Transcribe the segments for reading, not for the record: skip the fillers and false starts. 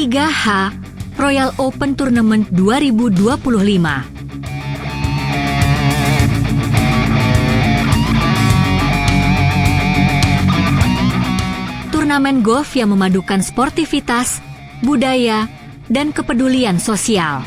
3H Royal Open Tournament 2025. Turnamen golf yang memadukan sportivitas, budaya, dan kepedulian sosial.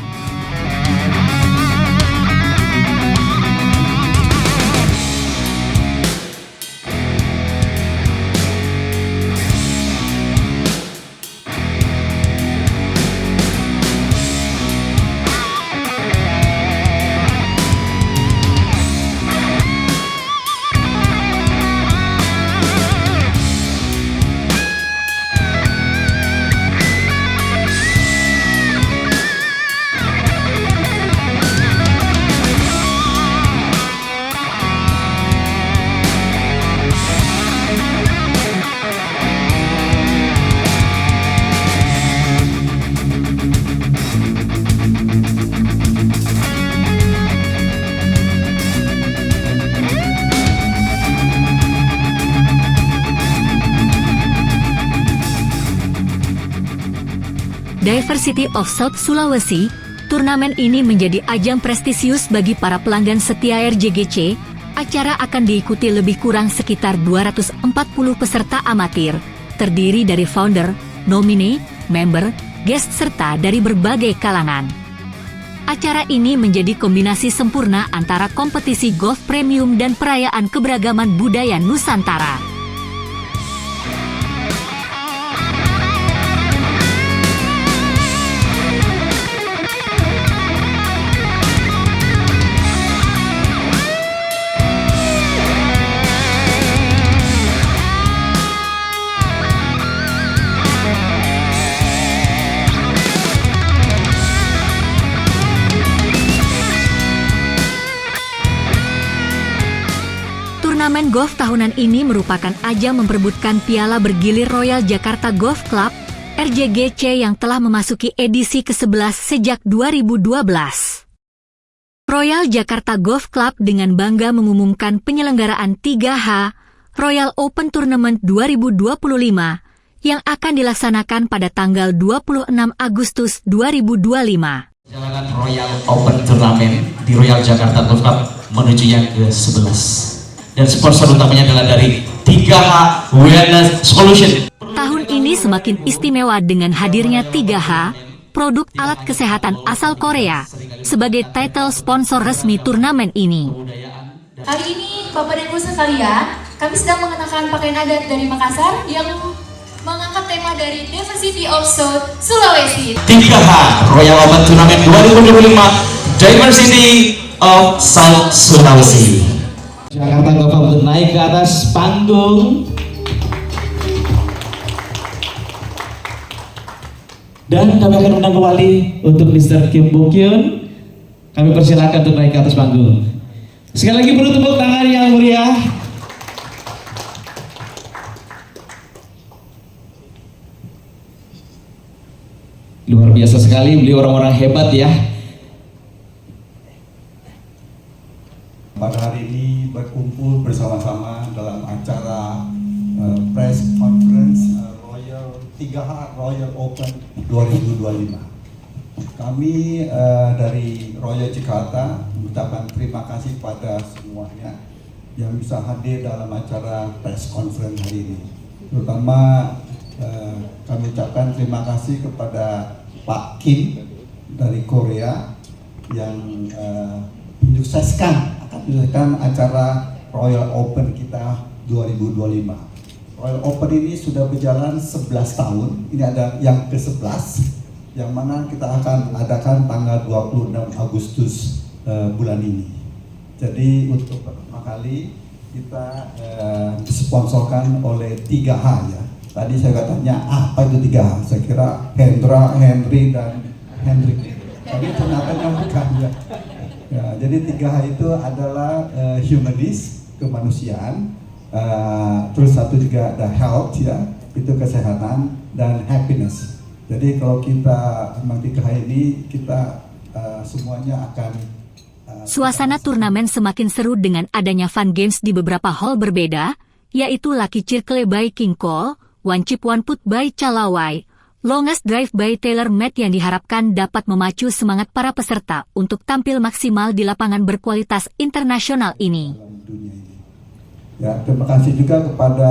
Diversity of South Sulawesi, turnamen ini menjadi ajang prestisius bagi para pelanggan setia RJGC. Acara akan diikuti lebih kurang sekitar 240 peserta amatir, terdiri dari founder, nominee, member, guest serta dari berbagai kalangan. Acara ini menjadi kombinasi sempurna antara kompetisi golf premium dan perayaan keberagaman budaya Nusantara. Turnamen golf tahunan ini merupakan ajang memperebutkan piala bergilir Royal Jakarta Golf Club, RJGC yang telah memasuki edisi ke-11 sejak 2012. Royal Jakarta Golf Club dengan bangga mengumumkan penyelenggaraan 3H Royal Open Tournament 2025 yang akan dilaksanakan pada tanggal 26 Agustus 2025. Perjalanan Royal Open Tournament di Royal Jakarta Golf Club menuju yang ke-11. Dan sponsor utamanya adalah dari 3H Wellness Solution. Tahun ini semakin istimewa dengan hadirnya 3H, produk alat kesehatan asal Korea, sebagai title sponsor resmi turnamen ini. Hari ini, Bapak dan Ibu sekalian, kami sedang mengenakan pakaian adat dari Makassar yang mengangkat tema dari Diversity of South Sulawesi. 3H Royal Open Tournament 2025 Diversity of South Sulawesi. Jakarta Golf Club naik ke atas panggung dan kami akan undang kembali untuk Mr. Kim Bokyun. Kami persilakan untuk naik ke atas panggung. Sekali lagi beri tepuk tangan yang meriah. Luar biasa sekali, beliau orang-orang hebat ya. Pada hari ini berkumpul bersama-sama dalam acara press conference Royal 3H Royal Open 2025. Kami dari Royal Jakarta mengucapkan terima kasih pada semuanya yang bisa hadir dalam acara press conference hari ini. Terutama kami ucapkan terima kasih kepada Pak Kim dari Korea yang menyukseskan acara Royal Open kita 2025. Royal Open ini sudah berjalan 11 tahun. Ini ada yang ke-11 yang mana kita akan adakan tanggal 26 Agustus bulan ini. Jadi untuk pertama kali kita disponsorkan oleh 3H ya. Tadi saya katanya apa itu 3H? Saya kira Hendra, Henry dan Hendrik. Tapi ternyata yang bukan ya. Ya, jadi 3H itu adalah humanis, kemanusiaan, terus satu juga ada health ya, itu kesehatan, dan happiness. Jadi kalau kita memang 3H ini kita semuanya akan Suasana turnamen semakin seru dengan adanya fun games di beberapa hall berbeda, yaitu Lucky Circle by King Cole, One Chip One Putt by Calawai, Longest Drive by TaylorMade yang diharapkan dapat memacu semangat para peserta untuk tampil maksimal di lapangan berkualitas internasional ini. Dalam dunia ini. Ya, terima kasih juga kepada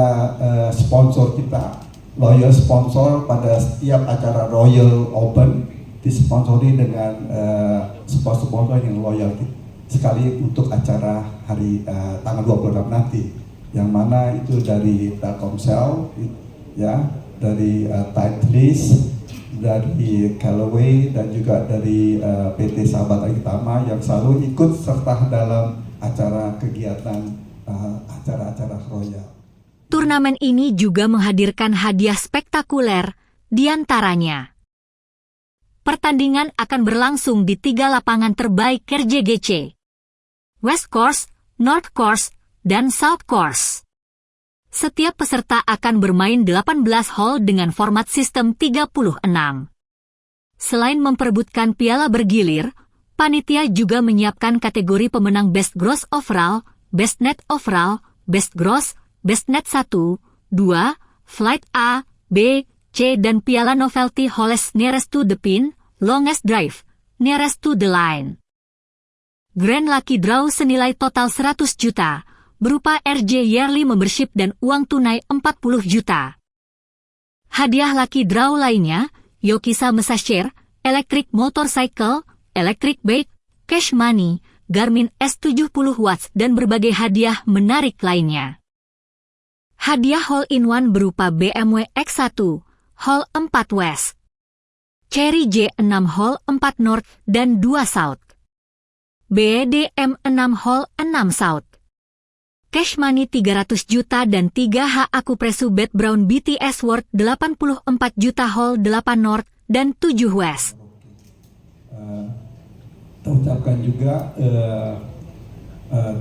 sponsor kita, loyal sponsor pada setiap acara Royal Open disponsori dengan sponsor yang loyal sekali untuk acara hari tanggal 26 nanti, yang mana itu dari Telkomsel, ya, dari Titleist, dari Callaway, dan juga dari PT Sahabat Agitama yang selalu ikut serta dalam acara kegiatan acara-acara royal. Turnamen ini juga menghadirkan hadiah spektakuler, diantaranya pertandingan akan berlangsung di 3 lapangan terbaik RJGC, West Course, North Course, dan South Course. Setiap peserta akan bermain 18 hole dengan format sistem 36. Selain memperebutkan piala bergilir, panitia juga menyiapkan kategori pemenang Best Gross Overall, Best Net Overall, Best Gross, Best Net 1, 2, Flight A, B, C, dan piala novelty holes nearest to the pin, longest drive, nearest to the line. Grand Lucky Draw senilai total 100 juta, berupa RJ Yearly Membership dan uang tunai 40 juta. Hadiah Lucky Draw lainnya, Yokisa Mesashare, Electric Motorcycle, Electric Bike, Cash Money, Garmin S70 Watts, dan berbagai hadiah menarik lainnya. Hadiah Hole-in-One berupa BMW X1, Hole 4 West, Cherry J6 Hole 4 North dan 2 South, BDM 6 Hole 6 South, Cash Money 300 juta dan 3H Akupresu Bet Brown BTS Worth 84 juta Hole 8 North dan 7 West. Kita ucapkan juga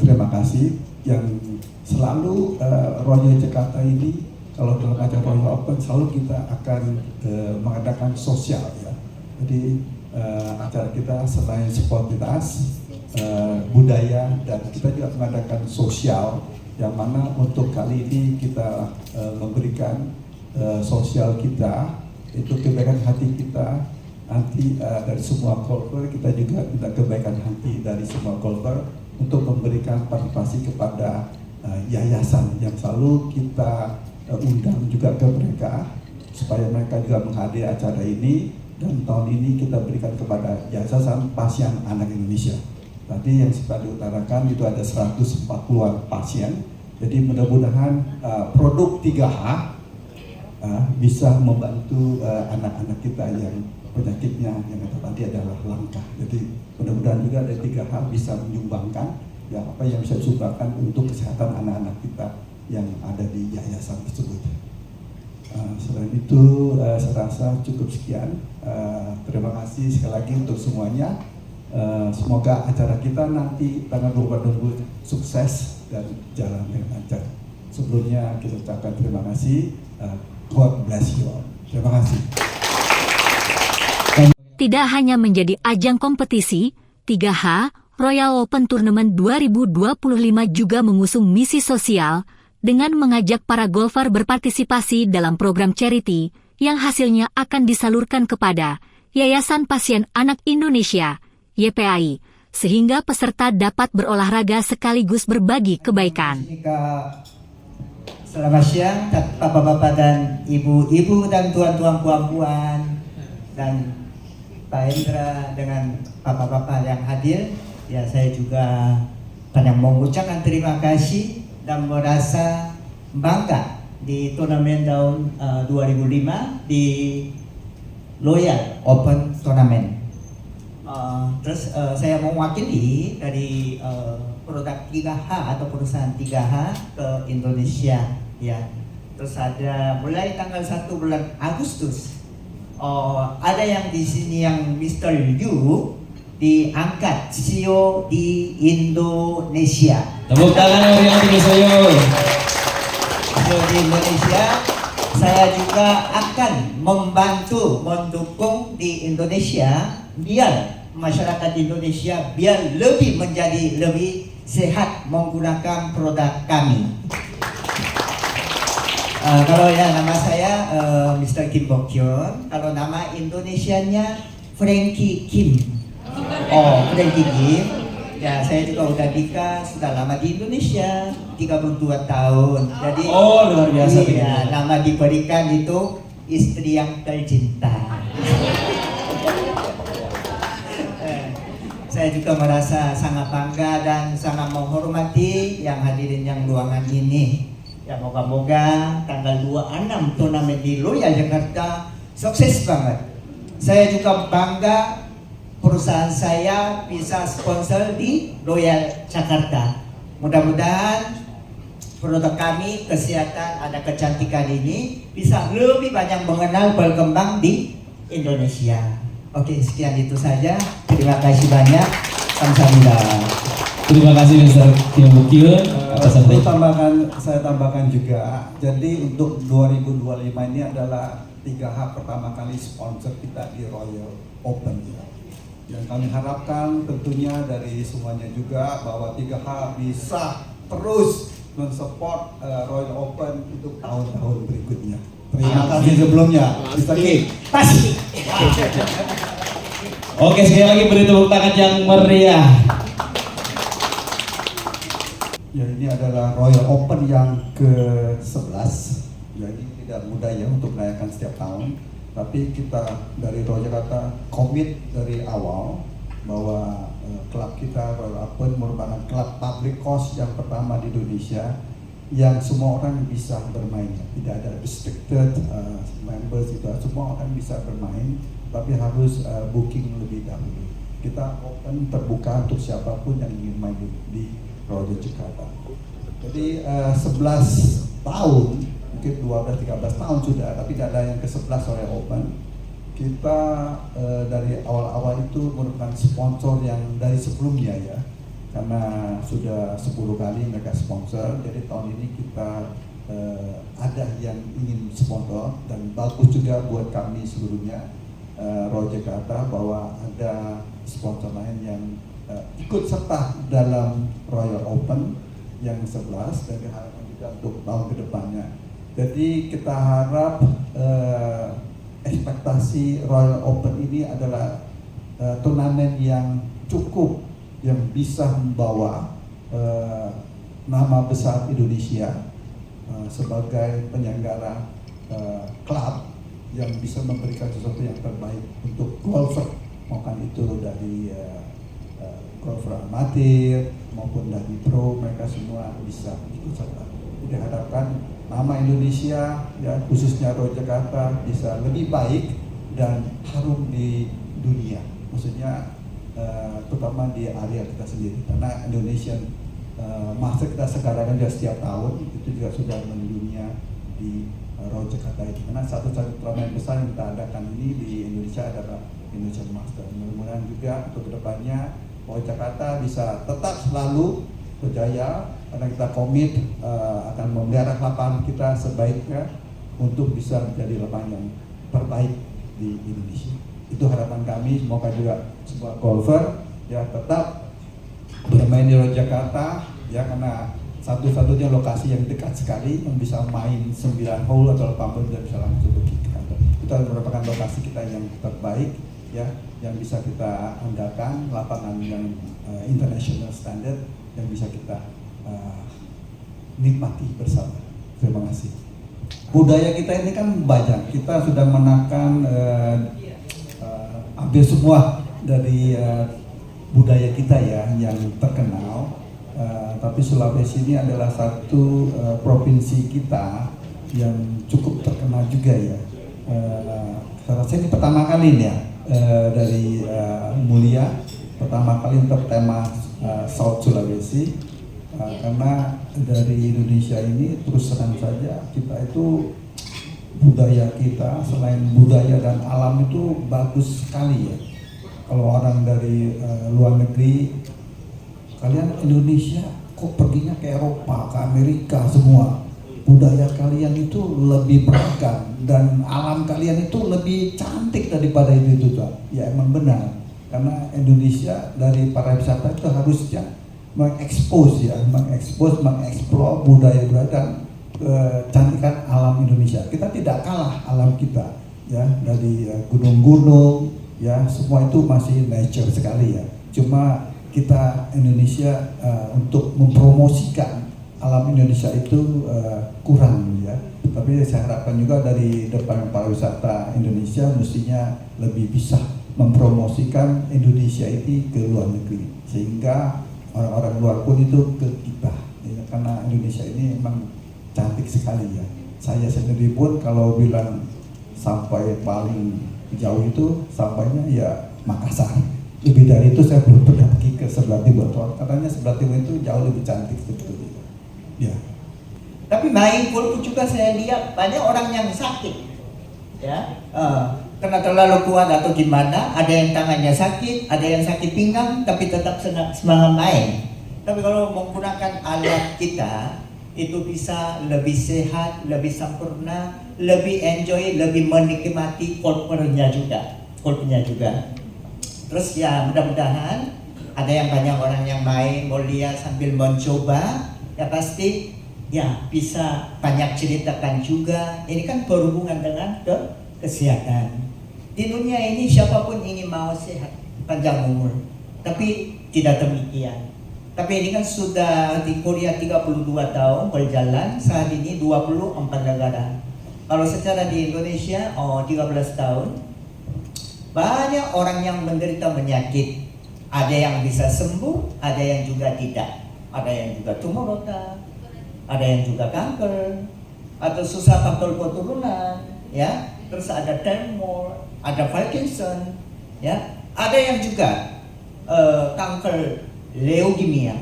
terima kasih yang selalu Royal Jakarta ini, kalau dalam acara Royal Open selalu kita akan mengadakan sosial, ya. Jadi acara kita selain sportivitas, budaya, dan kita juga mengadakan sosial, yang mana untuk kali ini kita memberikan sosial kita, itu kebaikan hati kita nanti dari semua golfer. Kita juga minta kebaikan hati dari semua golfer untuk memberikan partisipasi kepada yayasan yang selalu kita undang juga ke mereka, supaya mereka juga menghadiri acara ini. Dan tahun ini kita berikan kepada Yayasan Pasien Anak Indonesia. Tadi yang sudah diutarakan itu ada 140-an pasien. Jadi mudah-mudahan produk 3H bisa membantu anak-anak kita yang penyakitnya yang tadi adalah langka. Jadi mudah-mudahan juga dari 3H bisa menyumbangkan ya apa yang bisa disumbangkan untuk kesehatan anak-anak kita yang ada di yayasan tersebut. Selain itu saya rasa cukup sekian. Terima kasih sekali lagi untuk semuanya. Semoga acara kita nanti tanggal 22 sukses dan jalan dengan lancar. Sebelumnya kita ucapkan terima kasih. God bless you all. Terima kasih. Tidak hanya menjadi ajang kompetisi, 3H Royal Open Tournament 2025 juga mengusung misi sosial dengan mengajak para golfer berpartisipasi dalam program charity yang hasilnya akan disalurkan kepada Yayasan Pasien Anak Indonesia, YPAI, sehingga peserta dapat berolahraga sekaligus berbagi kebaikan. Selamat siang Bapak-bapak dan Ibu-ibu dan tuan-tuan puan-puan dan Pak Hendra dengan Bapak-bapak yang hadir. Ya, saya juga banyak mengucapkan terima kasih dan merasa bangga di turnamen tahun 2005 di Royal Open Tournament. Terus saya mewakili dari produk 3H atau perusahaan 3H ke Indonesia, ya. Terus ada mulai tanggal 1 bulan Agustus. Ada yang di sini yang Mr. Yu diangkat CEO di Indonesia. Tepuk tangan yang tinggi saya. CEO di Indonesia. Saya juga akan membantu mendukung di Indonesia biar masyarakat Indonesia biar lebih menjadi lebih sehat menggunakan produk kami. Kalau ya nama saya Mr. Kim Bok Hyun. Kalau nama Indonesianya Frankie Kim. Oh, Frankie Kim. Ya, saya juga udah nikah, sudah lama di Indonesia, 32 tahun. Jadi Oh, luar biasa. iya, nama diberikan itu istri yang tercinta. Saya juga merasa sangat bangga dan sangat menghormati yang hadirin yang ruangan ini. Ya, moga-moga tanggal 26 turnamen di Royal Jakarta sukses banget. Saya juga bangga perusahaan saya bisa sponsor di Royal Jakarta. Mudah-mudahan produk kami kesehatan ada kecantikan ini bisa lebih banyak mengenal berkembang di Indonesia. Oke, sekian itu saja. Terima kasih banyak. Kamsahamnida. Terima kasih Mr. Kim Bok Hyun atas Saya tambahkan juga. Jadi untuk 2025 ini adalah 3H pertama kali sponsor kita di Royal Open. Yang kami harapkan tentunya dari semuanya juga bahwa 3H bisa terus mensupport Royal Open untuk tahun-tahun berikutnya. Terima kasih sebelumnya, Mr. Kim. Pasti. Oke, sekali lagi beri tepuk tangan yang meriah. Ya, ini adalah Royal Open yang ke-11. Jadi tidak mudah ya untuk merayakan setiap tahun. Tapi kita dari Royal Jakarta komit dari awal bahwa klub kita Royal Open merupakan klub public course yang pertama di Indonesia yang semua orang bisa bermain. Tidak ada restricted members, itu semua orang bisa bermain, tapi harus booking lebih dahulu. Kita open terbuka untuk siapapun yang ingin main di Royal Jakarta. Jadi 11 tahun, mungkin 12-13 tahun sudah, tapi tidak ada yang ke-11 Royal Open. Kita dari awal-awal itu merupakan sponsor yang dari sebelumnya ya, karena sudah 10 kali mereka sponsor. Jadi tahun ini kita ada yang ingin sponsor, dan bagus juga buat kami seluruhnya Royal Jakarta bahwa ada sponsor lain yang ikut serta dalam Royal Open yang 11, dan diharapkan juga untuk tahun kedepannya. Jadi kita harap ekspektasi Royal Open ini adalah turnamen yang cukup, yang bisa membawa nama besar Indonesia sebagai penyelenggara klub yang bisa memberikan sesuatu yang terbaik untuk golfer, maupun itu dari golfer amatir maupun dari pro, mereka semua bisa ikut serta. Diharapkan nama Indonesia, ya khususnya Royal Jakarta, bisa lebih baik dan harum di dunia. Maksudnya terutama di area kita sendiri, karena Indonesian Master kita sekarang juga setiap tahun itu juga sudah mendunia di Royal Jakarta itu. Karena satu-satu turnamen besar yang kita adakan ini di Indonesia adalah Indonesian Master. Mudah-mudahan juga untuk kedepannya Royal Jakarta bisa tetap selalu berjaya, karena kita komit akan memelihara lapangan kita sebaiknya untuk bisa menjadi lapangan yang terbaik di Indonesia. Itu harapan kami. Semoga juga semua golfer ya tetap bermain di Royal Jakarta ya, karena satu-satunya lokasi yang dekat sekali yang bisa main 9 hole atau 18 dan bisa langsung pergi ke kantor. Itu merupakan lokasi kita yang terbaik ya, yang bisa kita andalkan, lapangan yang international standard yang bisa kita nikmati bersama. Terima kasih. Budaya kita ini kan banyak, kita sudah menakan hampir semua dari budaya kita ya yang terkenal. Tapi Sulawesi ini adalah satu provinsi kita yang cukup terkenal juga ya. Saya rasa ini pertama kali nih ya dari Mulia, pertama kali untuk tema South Sulawesi, karena dari Indonesia ini terus terang saja kita itu budaya kita selain budaya dan alam itu bagus sekali ya. Kalau orang dari luar negeri, kalian Indonesia kok perginya ke Eropa, ke Amerika semua. Budaya kalian itu lebih beragam dan alam kalian itu lebih cantik daripada itu. Ya emang benar. Karena Indonesia dari para wisata itu harusnya mengeksplor budaya-budaya dan kecantikan alam Indonesia. Kita tidak kalah alam kita, ya, dari gunung-gunung, ya, semua itu masih nature sekali ya. Cuma kita Indonesia untuk mempromosikan alam Indonesia itu kurang ya. Tapi saya harapkan juga dari Departemen Pariwisata Indonesia mestinya lebih bisa mempromosikan Indonesia itu ke luar negeri, sehingga orang-orang luar pun itu ke kita ya, karena Indonesia ini memang cantik sekali ya. Saya sendiri pun kalau bilang sampai paling jauh itu sampainya ya Makassar. Lebih dari itu saya belum pernah pergi ke sebelah timur. Katanya sebelah timur itu jauh lebih cantik sebetulnya. Ya. Tapi main golf juga saya lihat banyak orang yang sakit, ya, karena terlalu kuat atau gimana. Ada yang tangannya sakit, ada yang sakit pinggang, tapi tetap semangat main. Tapi kalau menggunakan alat kita, itu bisa lebih sehat, lebih sempurna, lebih enjoy, lebih menikmati golfernya juga. Terus ya mudah-mudahan ada yang banyak orang yang main mau lihat sambil mencoba, ya pasti ya bisa banyak ceritakan juga. Ini kan berhubungan dengan kesehatan. Di dunia ini siapapun ingin mau sehat, panjang umur, tapi tidak demikian. Tapi ini kan sudah di Korea 32 tahun berjalan, saat ini 24 negara. Kalau secara di Indonesia 13 tahun, banyak orang yang menderita penyakit. Ada yang bisa sembuh, ada yang juga tidak. Ada yang juga tumor otak, ada yang juga kanker, atau susah faktor keturunan, ya. Terus ada tumor, ada Parkinson, ya. Ada yang juga kanker leukemia.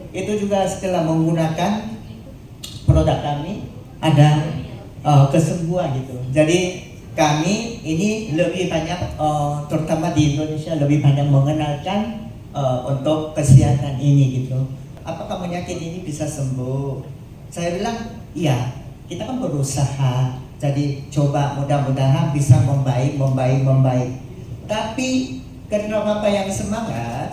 Itu juga setelah menggunakan produk kami ada kesembuhan gitu. Jadi kami ini lebih banyak, terutama di Indonesia lebih banyak mengenalkan untuk kesehatan ini gitu. Apakah penyakit ini bisa sembuh? Saya bilang iya. Kita kan berusaha. Jadi coba mudah-mudahan bisa membaik. Tapi karena Bapak yang semangat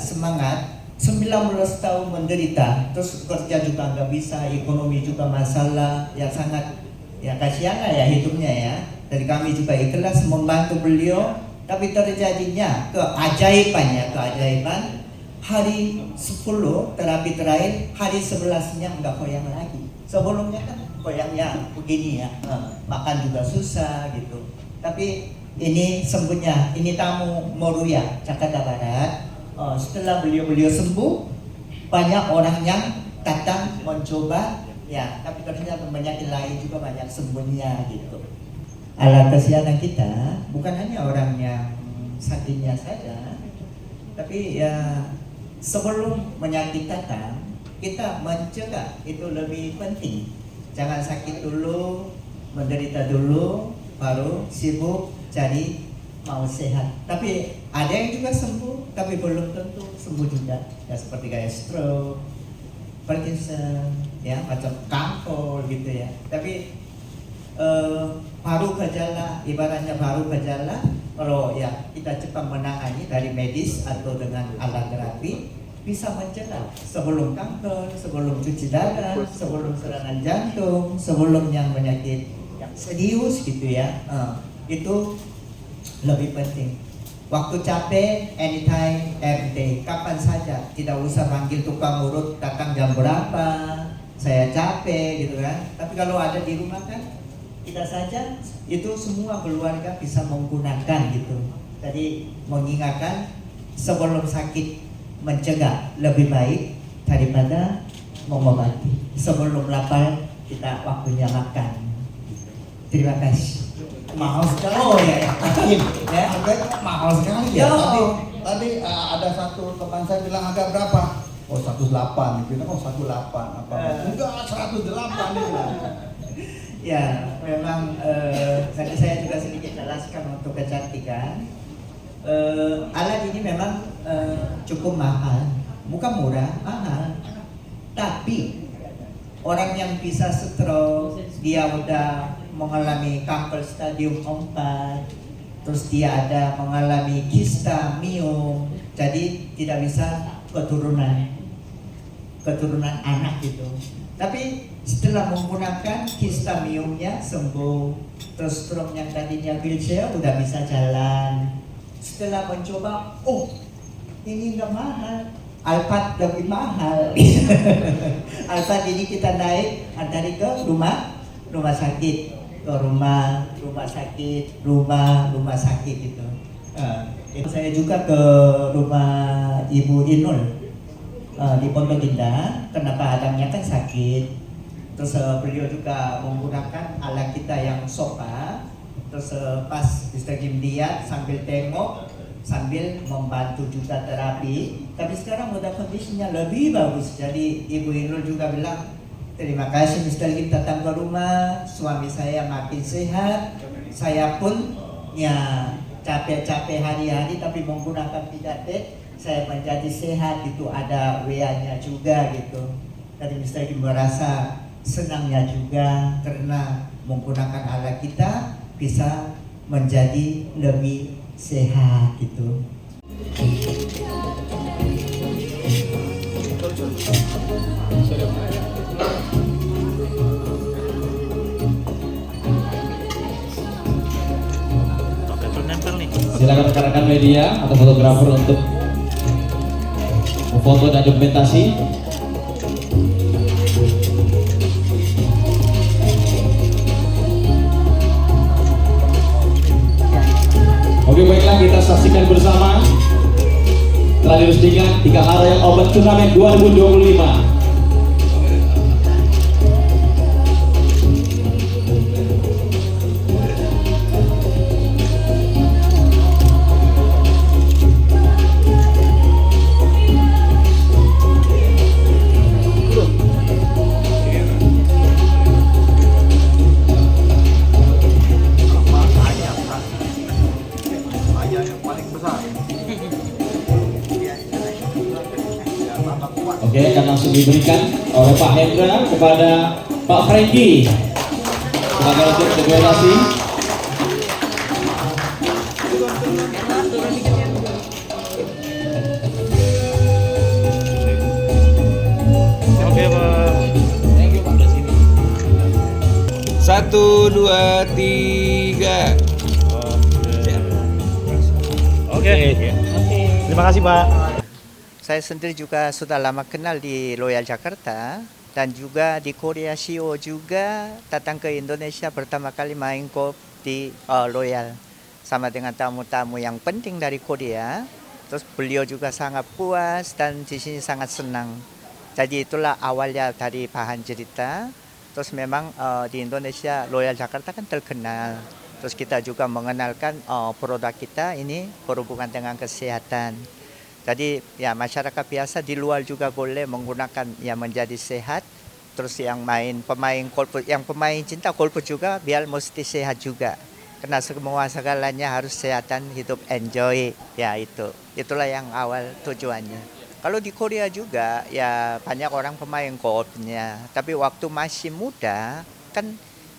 19 tahun menderita, terus kerja juga nggak bisa, ekonomi juga masalah, ya sangat ya kasihan lah ya hidupnya ya. Dari kami juga ikhlas membantu beliau, tapi terjadinya keajaiban hari 10 terapi terakhir, hari 11-nya nggak koyang lagi. Sebelumnya kan koyangnya begini ya, makan juga susah gitu. Tapi ini sembuhnya, ini tamu Moruya, Jakarta Barat. Setelah beliau sembuh, banyak orang yang datang mencoba, ya. Tapi ternyata penyakit lain juga banyak sembuhnya gitu. Alat kesehatan kita bukan hanya orang yang sakitnya saja, tapi ya sebelum penyakit datang, kita mencegah itu lebih penting. Jangan sakit dulu, menderita dulu, baru sibuk cari mau sehat. Tapi ada yang juga sembuh, tapi belum tentu sembuh juga. Ya seperti kayak stroke, Parkinson, ya macam kanker gitu ya. Tapi baru gejala, ibaratnya baru gejala, kalau ya kita cepat menangani dari medis atau dengan alat terapi, bisa mencegah sebelum kanker, sebelum cuci darah, sebelum serangan jantung, sebelum yang penyakit yang serius gitu ya. Itu lebih penting. Waktu capek, anytime, every day, kapan saja, tidak usah panggil tukang urut datang jam berapa, saya capek gitu kan. Tapi kalau ada di rumah kan, kita saja itu semua keluarga bisa menggunakan gitu. Jadi mengingatkan sebelum sakit, mencegah lebih baik daripada mengobati. Sebelum lapar kita waktunya makan. Terima kasih. Mahal sekali. Oh ya, ya. Harganya mahal sekali ya. Tadi ada satu teman saya bilang harga berapa? Oh 108, gitu. Oh 18 apa? Enggak 108 ini. Ya, memang tadi saya juga sedikit jelaskan untuk kecantikan. Alat ini memang cukup mahal, bukan murah, mahal. Tapi orang yang bisa stroke, dia udah mengalami kanker stadium 4, terus dia ada mengalami kista, miom, jadi tidak bisa keturunan. keturunan anak gitu. Tapi setelah menggunakan histamiumnya sembuh, terus stroke yang tadinya wheelchair udah bisa jalan. Setelah mencoba, oh ini nggak mahal, Alphard lebih mahal. Alphard ini kita naik antara ke rumah sakit, ke rumah sakit, rumah sakit gitu. Itu saya juga ke rumah Ibu Inul di Pondok Indah, kenapa adanya kan sakit. Terus beliau juga menggunakan alat kita yang sofa. Terus pas Mr. Kim lihat sambil tengok, sambil membantu juga terapi. Tapi sekarang udah kondisinya lebih bagus. Jadi Ibu Inul juga bilang, terima kasih Mr. Kim datang ke rumah, suami saya makin sehat. Saya pun ya capek-capek hari-hari tapi menggunakan pidatet, saya menjadi sehat gitu, ada WA-nya juga gitu. Tadi Mr. Kim merasa senangnya juga karena menggunakan alat kita bisa menjadi lebih sehat gitu. Silakan rekan-rekan media atau fotografer untuk foto dan dokumentasi. Oke, baiklah, kita saksikan bersama telah diresmikan 3 Royal Open Turnamen 2025. Oke, akan langsung diberikan oleh Pak Hendra kepada Pak Franky. Silakan untuk deklarasi. Oke Pak. Thank you Pak. 1, 2, 3. Oke. Terima kasih Pak. Saya sendiri juga sudah lama kenal di Royal Jakarta dan juga di Korea CEO juga datang ke Indonesia pertama kali main golf di Royal sama dengan tamu-tamu yang penting dari Korea. Terus beliau juga sangat puas dan di sini sangat senang. Jadi itulah awalnya dari bahan cerita. Terus memang di Indonesia Royal Jakarta kan terkenal. Terus kita juga mengenalkan produk kita ini berhubungan dengan kesehatan. Jadi ya masyarakat biasa di luar juga boleh menggunakan yang menjadi sehat. Terus yang pemain golf, yang pemain cinta golf juga biar mesti sehat juga. Karena semua segalanya harus sehatan, hidup enjoy. Ya itulah yang awal tujuannya. Kalau di Korea juga ya banyak orang pemain golfnya. Tapi waktu masih muda kan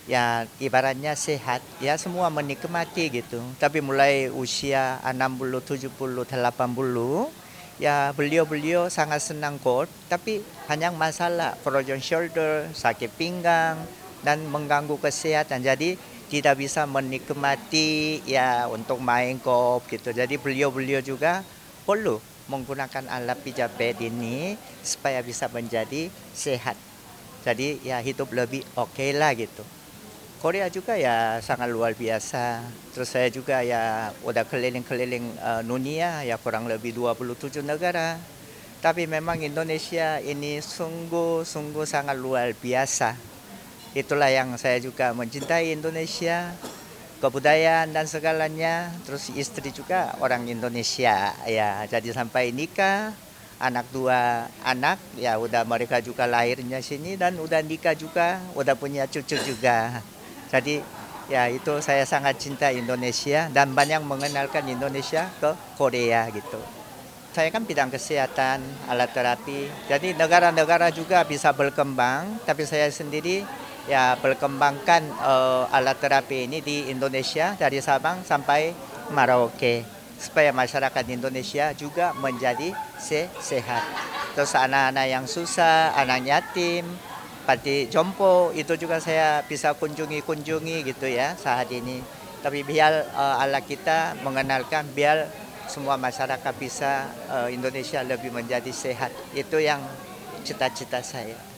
ya ibaratnya sehat, ya semua menikmati gitu. Tapi mulai usia 60, 70, 80, ya beliau sangat senang golf. Tapi banyak masalah, frozen shoulder, sakit pinggang, dan mengganggu kesehatan. Jadi tidak bisa menikmati ya untuk main golf gitu. Jadi beliau juga perlu menggunakan alat pijat bed ini supaya bisa menjadi sehat. Jadi ya hidup lebih oke lah gitu. Korea juga ya sangat luar biasa. Terus saya juga ya udah keliling-keliling dunia ya kurang lebih 27 negara. Tapi memang Indonesia ini sungguh sangat luar biasa. Itulah yang saya juga mencintai Indonesia, kebudayaan dan segalanya. Terus istri juga orang Indonesia ya. Jadi sampai nikah, anak 2 anak ya udah mereka juga lahirnya sini dan udah nikah juga, udah punya cucu juga. Jadi ya itu saya sangat cinta Indonesia dan banyak mengenalkan Indonesia ke Korea gitu. Saya kan bidang kesehatan, alat terapi. Jadi negara-negara juga bisa berkembang, tapi saya sendiri ya berkembangkan alat terapi ini di Indonesia dari Sabang sampai Merauke supaya masyarakat Indonesia juga menjadi sehat. terus anak-anak yang susah, anak yatim, panti jompo, itu juga saya bisa kunjungi gitu ya saat ini. Tapi biar Allah kita mengenalkan, biar semua masyarakat bisa Indonesia lebih menjadi sehat. Itu yang cita-cita saya.